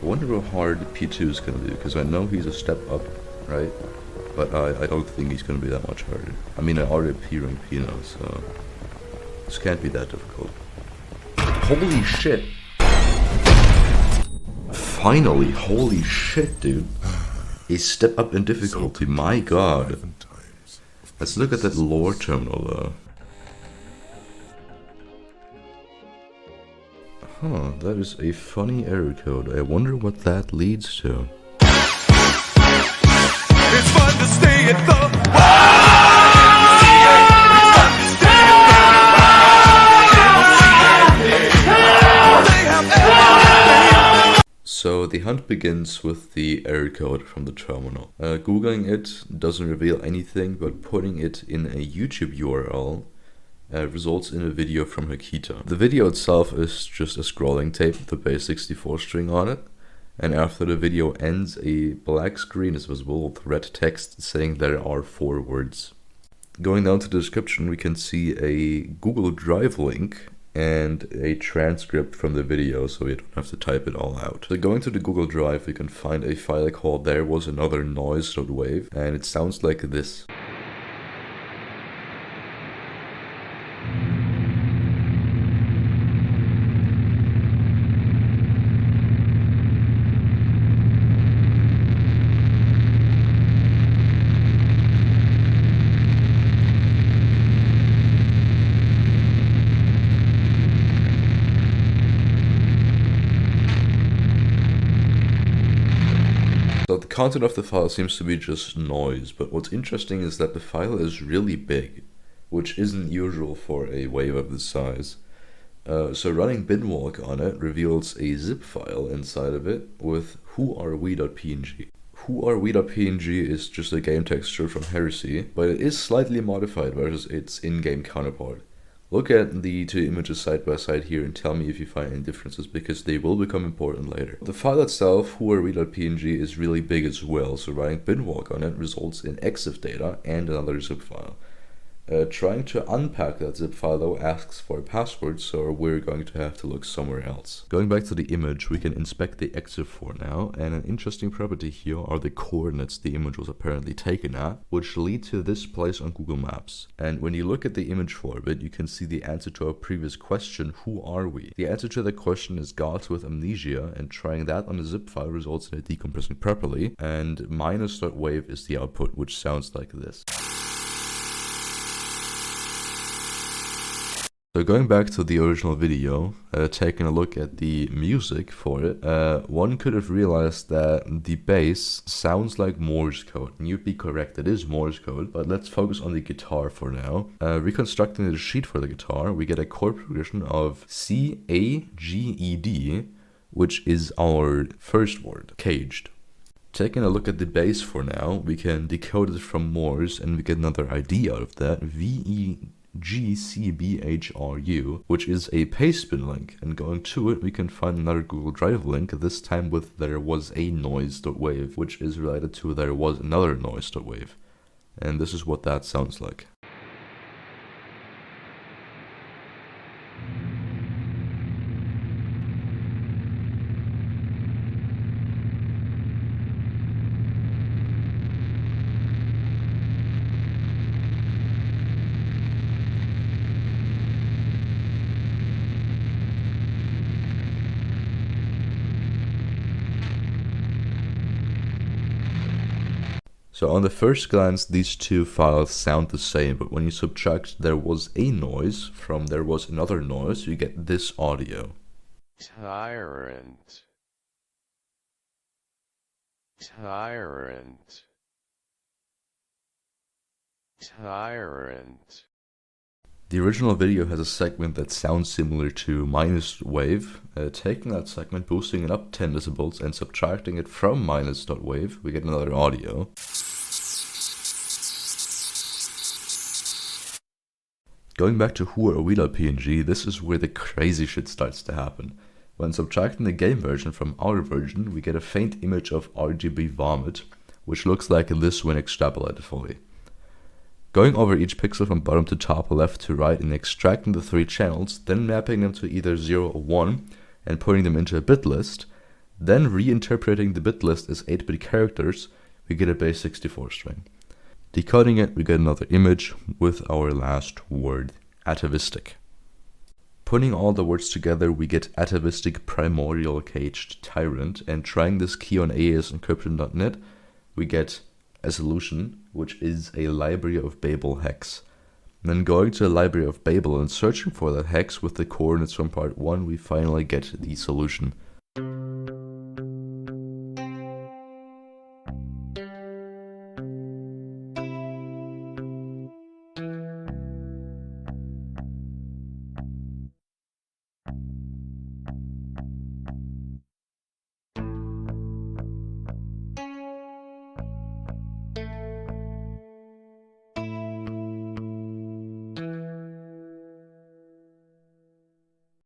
wonder how hard P2 is gonna be, because I know he's a step up, right? But I don't think he's gonna be that much harder. I mean, I already P-rank P now, so this can't be that difficult. Holy shit! Finally, holy shit, dude. A step up in difficulty, my god. Let's look at that lore terminal. Huh, that is a funny error code. I wonder what that leads to. It's fun to stay at the So the hunt begins with the error code from the terminal. Googling it doesn't reveal anything, but putting it in a YouTube URL results in a video from Hakita. The video itself is just a scrolling tape with the base 64 string on it, and after the video ends, a black screen is visible with red text saying there are 4 words. Going down to the description, we can see a Google Drive link and a transcript from the video, so you don't have to type it all out. So going to the Google Drive, we can find a file called there was another noise.wave, and it sounds like this. So the content of the file seems to be just noise, but what's interesting is that the file is really big, which isn't usual for a wave of this size. So running binwalk on it reveals a zip file inside of it with whoarewe.png. Whoarewe.png is just a game texture from Heresy, but it is slightly modified versus its in-game counterpart. Look at the 2 images side by side here and tell me if you find any differences, because they will become important later. The file itself, whoarewe.png, is really big as well, so writing binwalk on it results in EXIF data and another zip file. Trying to unpack that zip file though asks for a password, so we're going to have to look somewhere else. Going back to the image, we can inspect the EXIF for now, and an interesting property here are the coordinates the image was apparently taken at, which lead to this place on Google Maps. And when you look at the image for a bit, you can see the answer to our previous question, who are we? The answer to the question is gods with amnesia, and trying that on a zip file results in it decompressing properly, and minus.wave is the output, which sounds like this. So going back to the original video, taking a look at the music for it, one could have realized that the bass sounds like Morse code. And you'd be correct, it is Morse code, but let's focus on the guitar for now. Reconstructing the sheet for the guitar, we get a chord progression of C, A, G, E, D, which is our first word, caged. Taking a look at the bass for now, we can decode it from Morse and we get another ID out of that, VEGCBHRU, which is a pastebin link, and going to it we can find another Google Drive link, this time with there was a noise.wave, which is related to there was another noise.wave, and this is what that sounds like. So on the first glance, these 2 files sound the same, but when you subtract there was a noise from there was another noise, you get this audio. Tyrant. Tyrant. Tyrant. The original video has a segment that sounds similar to minus.wave. Taking that segment, boosting it up 10 decibels and subtracting it from minus.wave, we get another audio. Going back to whoarewe.png, this is where the crazy shit starts to happen. When subtracting the game version from our version, we get a faint image of RGB vomit, which looks like this when extrapolated fully. Going over each pixel from bottom to top, left to right, and extracting the 3 channels, then mapping them to either 0 or 1, and putting them into a bit list, Then reinterpreting the bit list as 8-bit characters, we get a base 64 string. Decoding it, we get another image with our last word, atavistic. Putting all the words together, we get atavistic primordial caged tyrant, and trying this key on AES-encryption.net, we get a solution, which is a library of Babel hex. And then going to the library of Babel and searching for that hex with the coordinates from part 1, we finally get the solution.